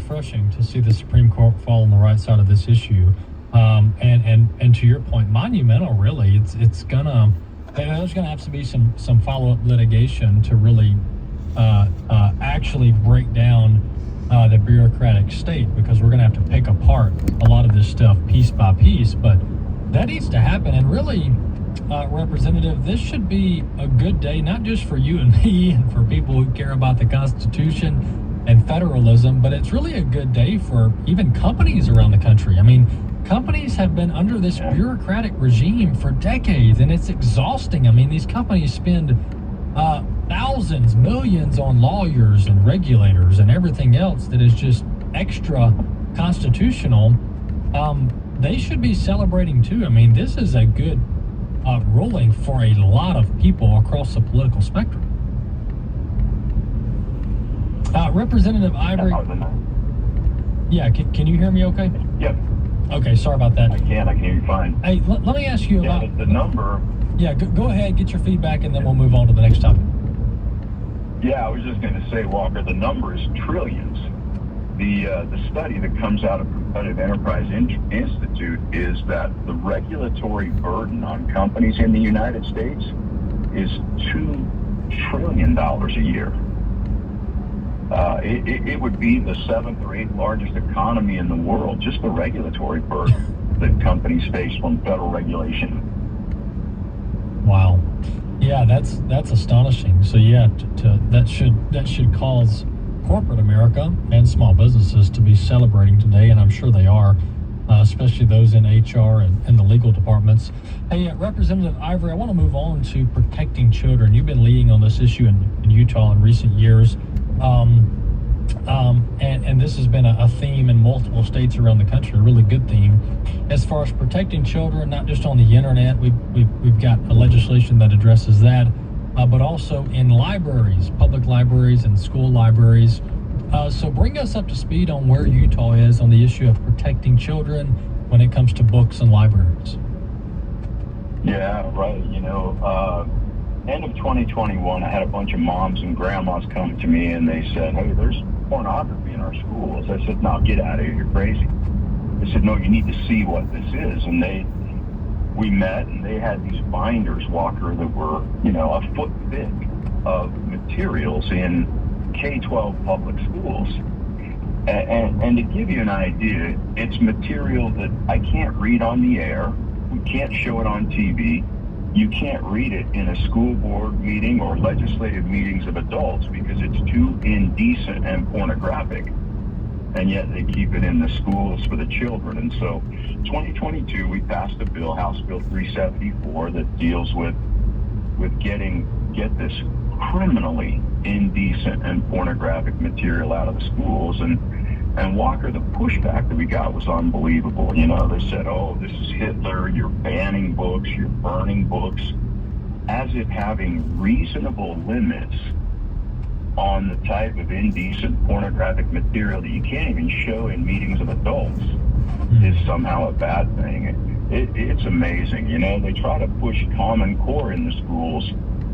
refreshing to see the Supreme Court fall on the right side of this issue. And to your point, monumental. Really, it's gonna there's gonna have to be some follow up litigation to really actually break down the bureaucratic state, because we're gonna have to pick apart a lot of this stuff piece by piece. But that needs to happen. And really, Representative, this should be a good day, not just for you and me and for people who care about the Constitution and federalism, but it's really a good day for even companies around the country. I mean, companies have been under this bureaucratic regime for decades, and it's exhausting. I mean, these companies spend thousands, millions on lawyers and regulators and everything else that is just extra constitutional. They should be celebrating too. I mean, this is a good ruling for a lot of people across the political spectrum. Representative Ivory. Yeah, can you hear me okay? Yep. Okay, sorry about that. I can hear you fine. Hey, let me ask you about the number. Yeah, go ahead, get your feedback, and then we'll move on to the next topic. Yeah, I was just going to say, Walker, the number is trillions. The study that comes out of Competitive Enterprise Institute is that the regulatory burden on companies in the United States is $2 trillion a year. It would be the 7th or 8th largest economy in the world, just the regulatory burden that companies face from federal regulation. Wow. Yeah, that's astonishing. So yeah, that should cause corporate America and small businesses to be celebrating today, and I'm sure they are, especially those in HR and the legal departments. Hey, Representative Ivory, I want to move on to protecting children. You've been leading on this issue in Utah in recent years, and this has been a theme in multiple states around the country, a really good theme. As far as protecting children, not just on the internet, we've got a legislation that addresses that, but also in libraries, public libraries and school libraries. So bring us up to speed on where Utah is on the issue of protecting children when it comes to books and libraries. Yeah, right. End of 2021, I had a bunch of moms and grandmas come to me and they said, hey, there's pornography in our schools. I said, no, get out of here, you're crazy. They said, no, you need to see what this is. And we met, and they had these binders, Walker, that were, a foot thick of materials in K-12 public schools. And to give you an idea, it's material that I can't read on the air. We can't show it on TV. You can't read it in a school board meeting or legislative meetings of adults because it's too indecent and pornographic. And yet they keep it in the schools for the children. And so 2022, we passed a bill, House Bill 374, that deals with get this criminally indecent and pornographic material out of the schools. And Walker, the pushback that we got was unbelievable. They said, oh, this is Hitler, you're banning books, you're burning books, as if having reasonable limits on the type of indecent pornographic material that you can't even show in meetings of adults is somehow a bad thing. It's amazing. They try to push Common Core in the schools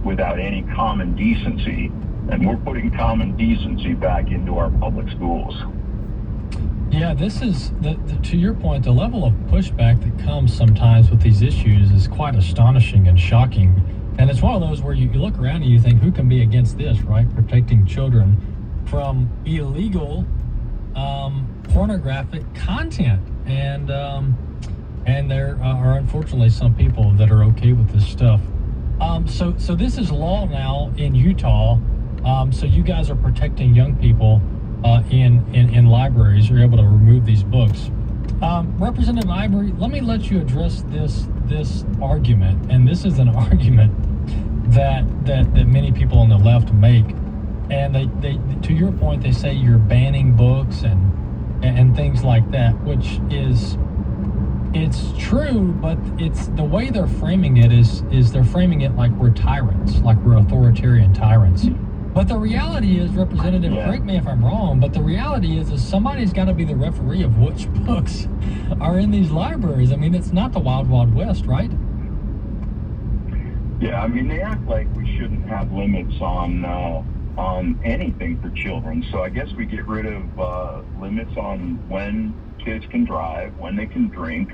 without any common decency, and we're putting common decency back into our public schools. Yeah, this is, to your point, the level of pushback that comes sometimes with these issues is quite astonishing and shocking. And it's one of those where you look around and you think, who can be against this, right? Protecting children from illegal pornographic content. And there are unfortunately some people that are okay with this stuff. So this is law now in Utah. So you guys are protecting young people in libraries. You're able to remove these books. Representative Ivory, let me let you address this argument, and this is an argument that many people on the left make, and they to your point, they say you're banning books and things like that, which it's true, but it's the way they're framing it is they're framing it like we're tyrants, like we're authoritarian tyrants. But the reality is, Representative, correct me if I'm wrong, but the reality is somebody's got to be the referee of which books are in these libraries. I mean, it's not the Wild Wild West, right? Yeah, I mean, they act like we shouldn't have limits on on anything for children. So I guess we get rid of limits on when kids can drive, when they can drink,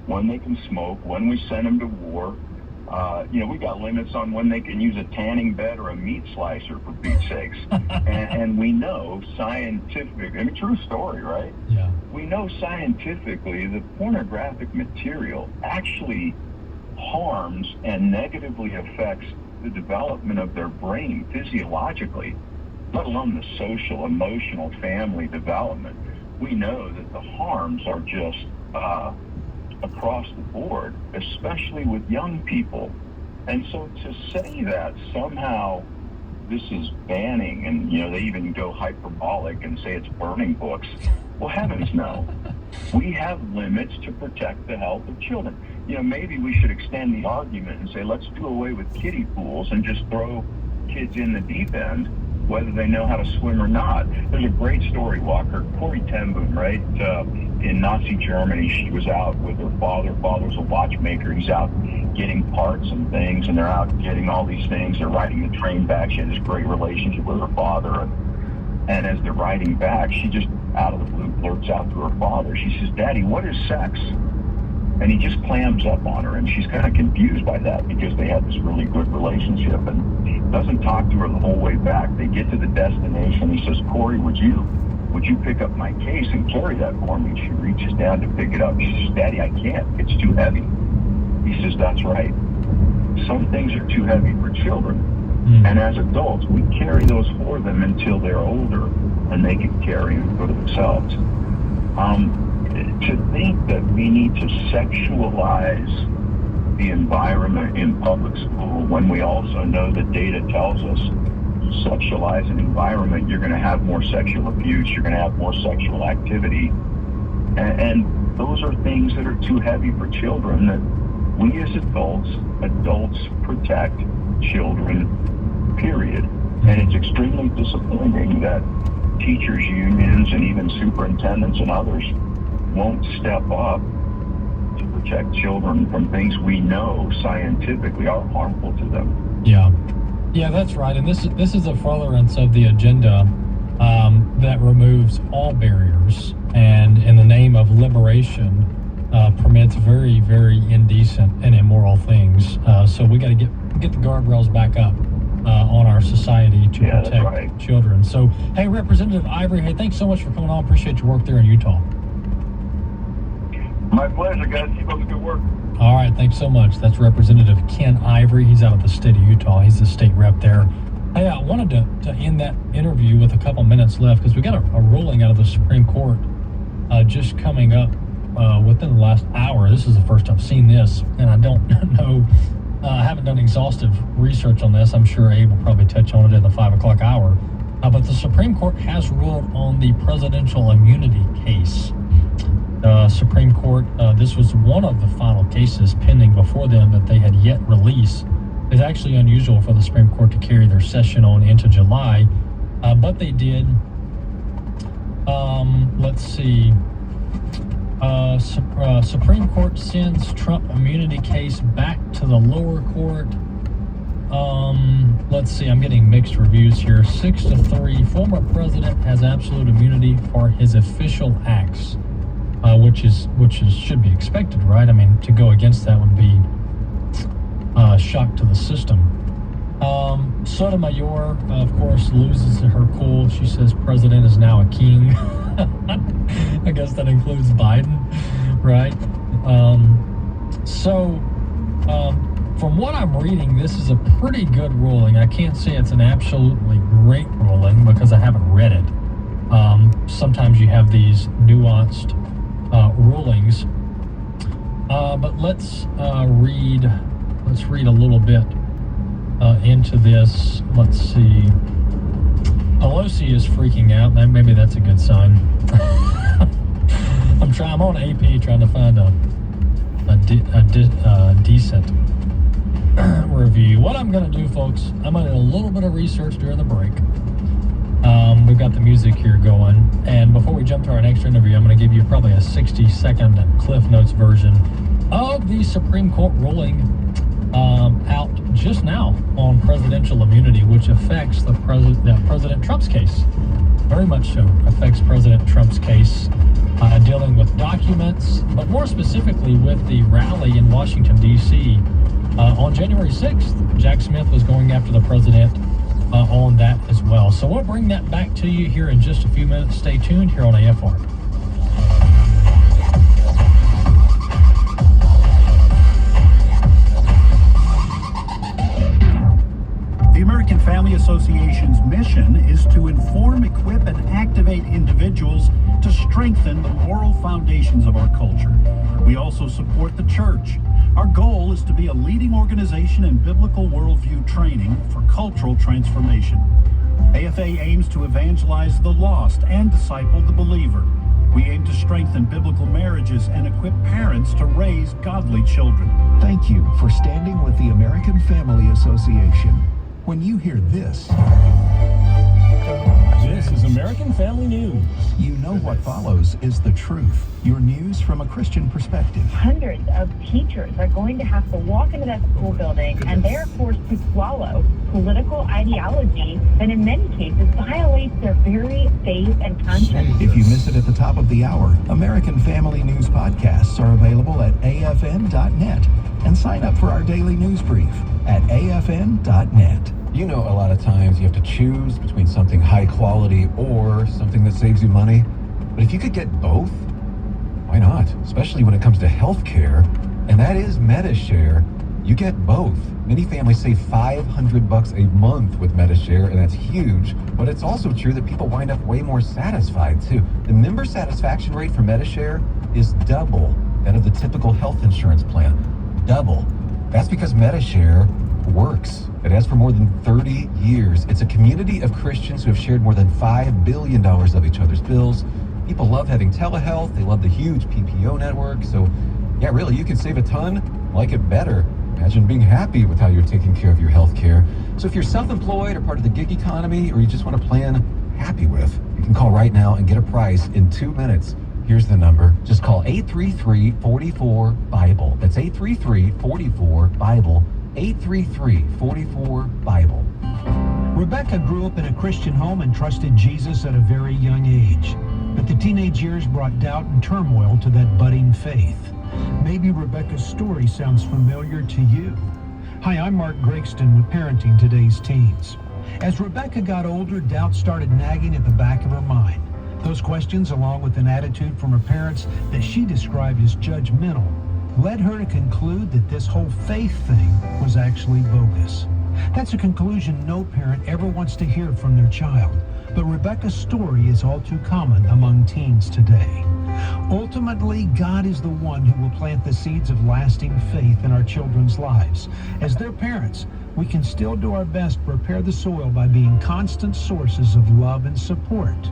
when they can smoke, when we send them to war. We got limits on when they can use a tanning bed or a meat slicer, for Pete's sakes. and we know scientific, true story, right? Yeah. We know scientifically that pornographic material actually harms and negatively affects the development of their brain physiologically, let alone the social, emotional, family development. We know that the harms are just across the board, especially with young people. And so to say that somehow this is banning, and they even go hyperbolic and say it's burning books, well, heavens no. We have limits to protect the health of children. Maybe we should extend the argument and say, let's do away with kiddie pools and just throw kids in the deep end, whether they know how to swim or not. There's a great story, Walker. Corrie ten Boom, right? In Nazi Germany, she was out with her father. Father was a watchmaker. He's out getting parts and things, and they're out getting all these things. They're riding the train back. She had this great relationship with her father. And as they're riding back, she just, out of the blue, blurts out to her father. She says, "Daddy, what is sex?" And he just clams up on her, and she's kind of confused by that because they had this really good relationship, and doesn't talk to her the whole way back. They get to the destination. He says, "Corrie, would you pick up my case and carry that for me?" She reaches down to pick it up. She says, "Daddy, I can't. It's too heavy." He says, "That's right. Some things are too heavy for children. And as adults, we carry those for them until they're older and they can carry them for themselves." To think that we need to sexualize the environment in public school when we also know that data tells us sexualize an environment, you're going to have more sexual abuse, you're going to have more sexual activity. And those are things that are too heavy for children that we as adults protect children, period. And it's extremely disappointing that teachers' unions and even superintendents and others won't step up to protect children from things we know scientifically are harmful to them. Yeah, that's right. And this is a furtherance of the agenda that removes all barriers and, in the name of liberation, permits very, very indecent and immoral things. So we got to get the guardrails back up on our society to protect children. So, hey, Representative Ivory, hey, thanks so much for coming on. Appreciate your work there in Utah. My pleasure, guys. Keep up the good work. All right, thanks so much. That's Representative Ken Ivory. He's out of the state of Utah. He's the state rep there. Hey, I wanted to end that interview with a couple minutes left because we got a ruling out of the Supreme Court just coming up within the last hour. This is the first I've seen this, and I don't know. I haven't done exhaustive research on this. I'm sure Abe will probably touch on it in the 5 o'clock hour. But the Supreme Court has ruled on the presidential immunity case. Supreme Court, this was one of the final cases pending before them that they had yet released. It's actually unusual for the Supreme Court to carry their session on into July, but they did. Let's see. Supreme Court sends Trump immunity case back to the lower court. Let's see, I'm getting mixed reviews here. 6-3, former president has absolute immunity for his official acts, which should be expected, right? I mean, to go against that would be a shock to the system. Sotomayor, of course, loses her cool. She says president is now a king. I guess that includes Biden, right? From what I'm reading, this is a pretty good ruling. I can't say it's an absolutely great ruling because I haven't read it. Sometimes you have these nuanced rulings. But let's read a little bit into this. Let's see. Pelosi is freaking out. Maybe that's a good sign. I'm on AP trying to find a decent review. What I'm going to do, folks, I'm going to do a little bit of research during the break. We've got the music here going. And before we jump to our next interview, I'm going to give you probably a 60-second Cliff Notes version of the Supreme Court ruling out just now on presidential immunity, which affects President Trump's case. Very much so affects President Trump's case, dealing with documents, but more specifically with the rally in Washington, D.C. On January 6th. Jack Smith was going after the president on that as well. So we'll bring that back to you here in just a few minutes. Stay tuned here on AFR. The American Family Association's mission is to inform, equip, and activate individuals to strengthen the moral foundations of our culture. We also support the church. Our goal is to be a leading organization in biblical worldview training for cultural transformation. AFA aims to evangelize the lost and disciple the believer. We aim to strengthen biblical marriages and equip parents to raise godly children. Thank you for standing with the American Family Association. When you hear this is American Family News. You know what follows is the truth. Your news from a Christian perspective. Hundreds of teachers are going to have to walk into that school building and they're forced to swallow political ideology that in many cases violates their very faith and conscience. If you miss it at the top of the hour, American Family News podcasts are available at afn.net and sign up for our daily news brief at afn.net. You know, a lot of times you have to choose between something high quality or something that saves you money. But if you could get both, why not? Especially when it comes to healthcare, and that is MediShare. You get both. Many families save $500 a month with MediShare, and that's huge. But it's also true that people wind up way more satisfied too. The member satisfaction rate for MediShare is double that of the typical health insurance plan. Double. That's because MediShare works. It has for more than 30 years. It's a community of Christians who have shared more than $5 billion of each other's bills. People love having telehealth. They love the huge PPO network. So, yeah, really, you can save a ton, like it better. Imagine being happy with how you're taking care of your health care. So if you're self-employed or part of the gig economy, or you just want a plan happy with, you can call right now and get a price in 2 minutes. Here's the number. Just call 833-44-BIBLE. That's 833-44-BIBLE. 833-44-BIBLE. Rebecca grew up in a Christian home and trusted Jesus at a very young age. But the teenage years brought doubt and turmoil to that budding faith. Maybe Rebecca's story sounds familiar to you. Hi, I'm Mark Gregston with Parenting Today's Teens. As Rebecca got older, doubt started nagging at the back of her mind. Those questions, along with an attitude from her parents that she described as judgmental, led her to conclude that this whole faith thing was actually bogus. That's a conclusion no parent ever wants to hear from their child, but Rebecca's story is all too common among teens today. Ultimately, God is the one who will plant the seeds of lasting faith in our children's lives. As their parents, we can still do our best to prepare the soil by being constant sources of love and support,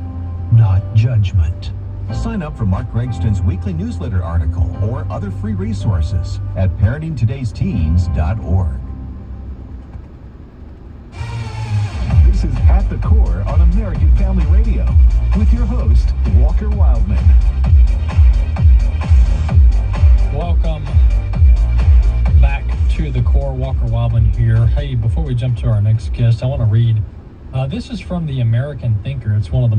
not judgment. Sign up for Mark Gregston's weekly newsletter article or other free resources at parentingtodaysteens.org. This is At the Core on American Family Radio with your host, Walker Wildman. Welcome back to the Core. Walker Wildman here. Hey, before we jump to our next guest, I want to read. This is from the American Thinker. It's one of the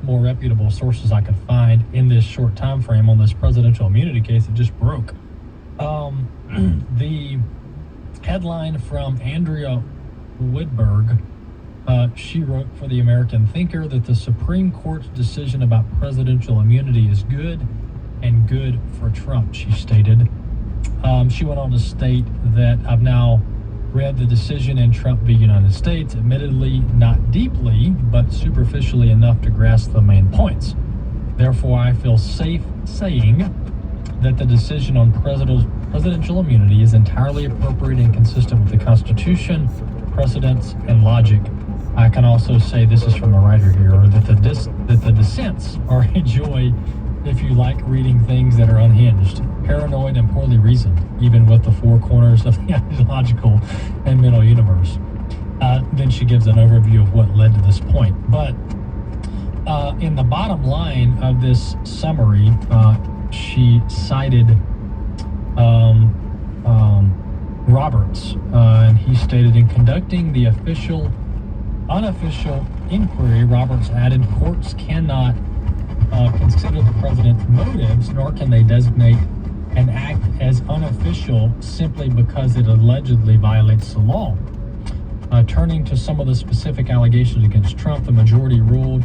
more reputable sources I could find in this short time frame on this presidential immunity case that just broke. The headline from Andrea Widberg. She wrote for the American Thinker that the Supreme Court's decision about presidential immunity is good and good for Trump, she stated. She went on to state that I've now read the decision in Trump v. United States, admittedly not deeply, but superficially enough to grasp the main points. Therefore, I feel safe saying that the decision on presidential immunity is entirely appropriate and consistent with the Constitution, precedents, and logic. I can also say, this is from the writer here, that the dissents are a joy if you like reading things that are unhinged, paranoid, and poorly reasoned, even with the four corners of the ideological and mental universe. Then she gives an overview of what led to this point. But in the bottom line of this summary, she cited Roberts, and he stated, in conducting the unofficial inquiry, Roberts added, courts cannot consider the president's motives, nor can they designate an act as unofficial simply because it allegedly violates the law. Turning to some of the specific allegations against Trump, the majority ruled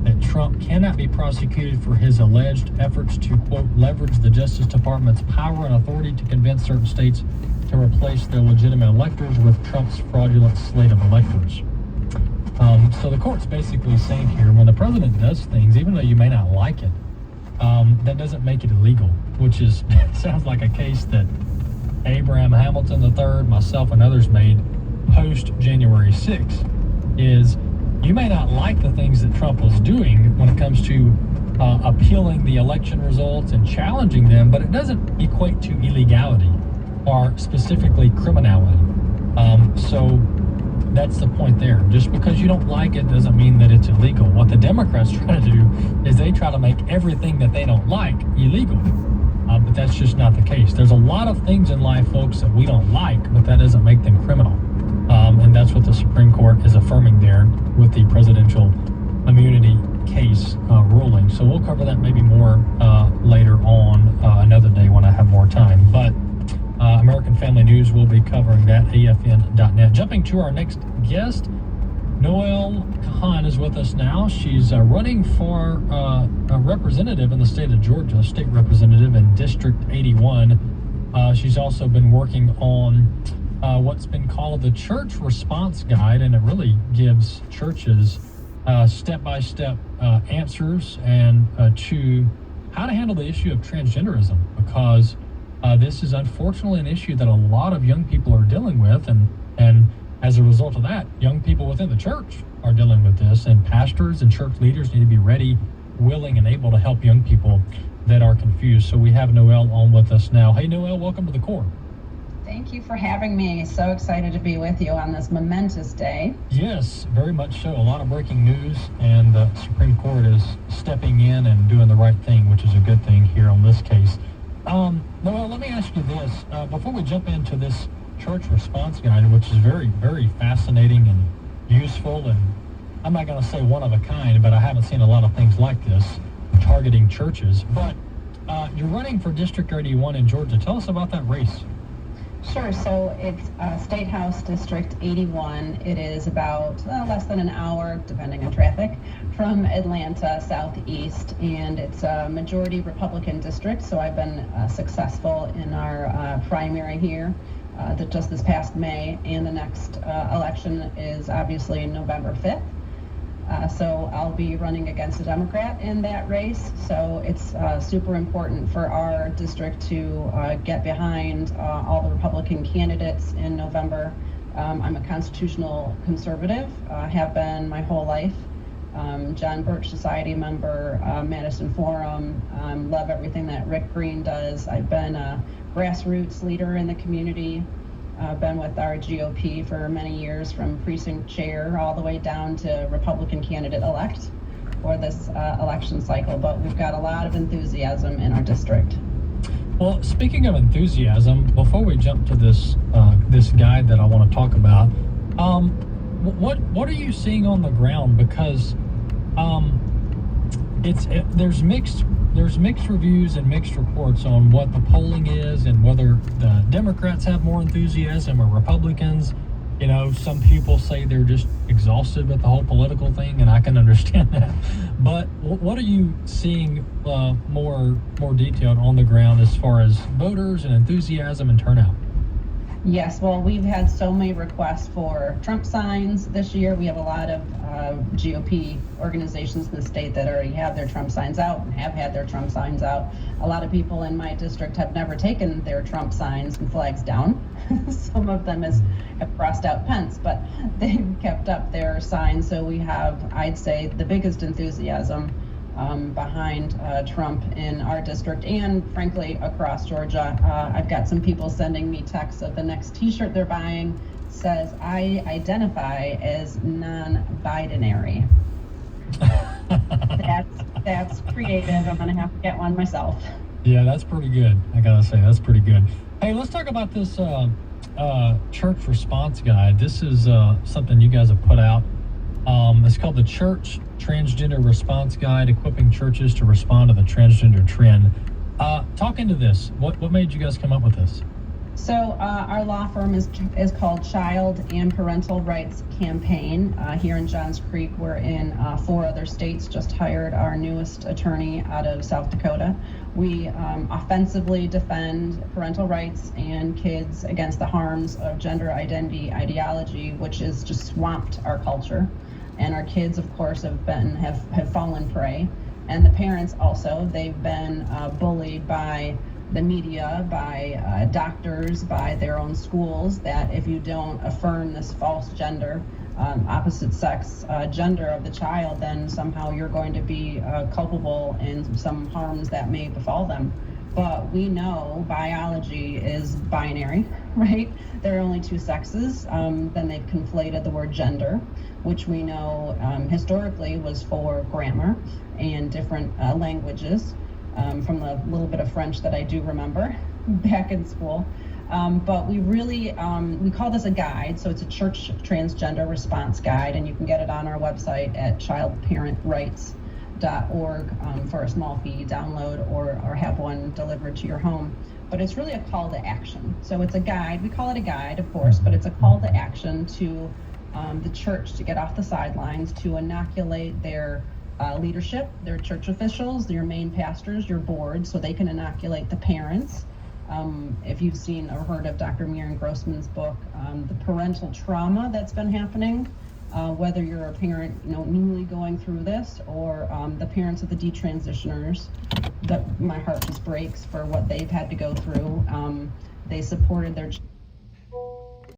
that Trump cannot be prosecuted for his alleged efforts to, quote, leverage the Justice Department's power and authority to convince certain states to replace their legitimate electors with Trump's fraudulent slate of electors. So the court's basically saying here, when the president does things, even though you may not like it, that doesn't make it illegal, which is sounds like a case that Abraham Hamilton III, myself, and others made post January 6th, is you may not like the things that Trump was doing when it comes to appealing the election results and challenging them, but it doesn't equate to illegality or specifically criminality. So that's the point there. Just because you don't like it doesn't mean that it's illegal. What the Democrats try to do is they try to make everything that they don't like illegal. But that's just not the case. There's a lot of things in life, folks, that we don't like, but that doesn't make them criminal. And that's what the Supreme Court is affirming there with the presidential immunity case ruling. So we'll cover that maybe more later on another day when I have more time. But American Family News will be covering that, AFN.net. Jumping to our next guest, Noelle Kahan is with us now. She's running for a representative in the state of Georgia, state representative in District 81. She's also been working on what's been called the Church Response Guide, and it really gives churches step-by-step answers and to how to handle the issue of transgenderism, because this is unfortunately an issue that a lot of young people are dealing with, and as a result of that, young people within the church are dealing with this, and pastors and church leaders need to be ready, willing, and able to help young people that are confused. So we have Noelle on with us now. Hey, Noelle, welcome to the Core. Thank you for having me. So excited to be with you on this momentous day. Yes, very much so. A lot of breaking news, and the Supreme Court is stepping in and doing the right thing, which is a good thing here on this case. Noelle, let me ask you this. Before we jump into this Church Response Guide, which is very, very fascinating and useful, and I'm not going to say one of a kind, but I haven't seen a lot of things like this targeting churches. But you're running for District 81 in Georgia. Tell us about that race. Sure. So it's State House District 81. It is about less than an hour, depending on traffic, from Atlanta southeast, and it's a majority Republican district. So I've been successful in our primary here just this past May, and the next election is obviously November 5th. So I'll be running against a Democrat in that race. So it's super important for our district to get behind all the Republican candidates in November. I'm a constitutional conservative, have been my whole life. John Birch Society member, Madison Forum, love everything that Rick Green does. I've been a grassroots leader in the community. Been with our GOP for many years, from precinct chair all the way down to Republican candidate elect for this election cycle. But we've got a lot of enthusiasm in our district. Well, speaking of enthusiasm, before we jump to this this guide that I want to talk about, what are you seeing on the ground? Because there's mixed reviews and mixed reports on what the polling is and whether the Democrats have more enthusiasm or Republicans. You know, some people say they're just exhausted with the whole political thing, and I can understand that. But what are you seeing more detailed on the ground as far as voters and enthusiasm and turnout? Yes, well, we've had so many requests for Trump signs this year. We have a lot of GOP organizations in the state that already have their Trump signs out and have had their Trump signs out. A lot of people in my district have never taken their Trump signs and flags down. Some of them have crossed out Pence, but they've kept up their signs. So we have, I'd say, the biggest enthusiasm behind Trump in our district and frankly across Georgia. I've got some people sending me texts of the next t-shirt they're buying says, "I identify as non-binary." That's creative. I'm gonna have to get one myself. Yeah, that's pretty good. I gotta say, that's pretty good. Hey, let's talk about this church response guide. This is something you guys have put out. It's called the Church Transgender Response Guide, equipping churches to respond to the transgender trend. Talk into this. What made you guys come up with this? So our law firm is called Child and Parental Rights Campaign. Here in Johns Creek, we're in 4 other states. Just hired our newest attorney out of South Dakota. We offensively defend parental rights and kids against the harms of gender identity ideology, which has just swamped our culture. And our kids, of course, have fallen prey. And the parents also, they've been bullied by the media, by doctors, by their own schools, that if you don't affirm this false gender, opposite sex gender of the child, then somehow you're going to be culpable in some harms that may befall them. But we know biology is binary, right? There are only 2 sexes. Then they've conflated the word gender, which we know historically was for grammar and different languages. From the little bit of French that I do remember back in school. But we really, we call this a guide, so it's a church transgender response guide, and you can get it on our website at childparentrights.org for a small fee download or have one delivered to your home. But it's really a call to action. So it's a guide, we call it a guide, of course, but it's a call to action to the church to get off the sidelines, to inoculate their leadership, their church officials, your main pastors, your board, so they can inoculate the parents. If you've seen or heard of Dr. Miriam Grossman's book, the parental trauma that's been happening, whether you're a parent, newly going through this, or the parents of the detransitioners, that my heart just breaks for what they've had to go through. They supported their